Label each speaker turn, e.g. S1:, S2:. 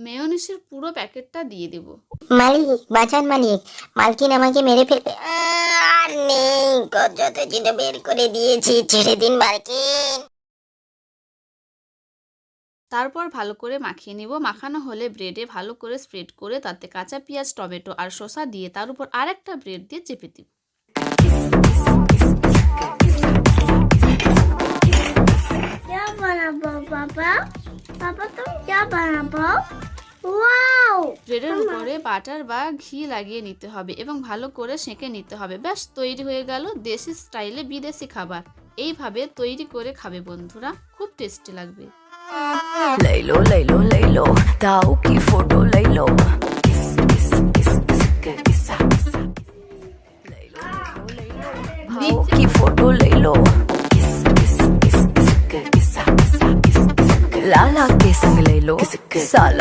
S1: মেয়োনিজের পুরো প্যাকেটটা দিয়ে দেব।
S2: মালিক বাঁচান মালিক, মালকিন আমাকে মেরে ফেলবে। আর নেই, যত ছিল বের করে দিয়েছি, ছেড়ে দিন মালকিন।
S1: তারপর ভালো করে মাখিয়ে নিব। মাখানো হলে ব্রেডে ভালো করে স্প্রেড করে তাতে কাঁচা পেঁয়াজ, টমেটো আর শসা দিয়ে তার উপর আরেকটা ব্রেড দিয়ে চেপে দিব।
S3: क्या बनाबो पापा? पापा तुम क्या बनाबो? ওয়াও!
S1: ব্রেডের উপরে বাটার বা ঘি লাগিয়ে নিতে হবে এবং ভালো করে সেঁকে নিতে হবে। ব্যাস তৈরি হয়ে গেল দেশি স্টাইলে বিদেশি খাবার। এইভাবে তৈরি করে খাবে বন্ধুরা, খুব টেস্টি লাগবে।
S4: लैलो ताऊ की फोटो लैलो भाऊ की फोटो लैलो लाला के संग लैलो साला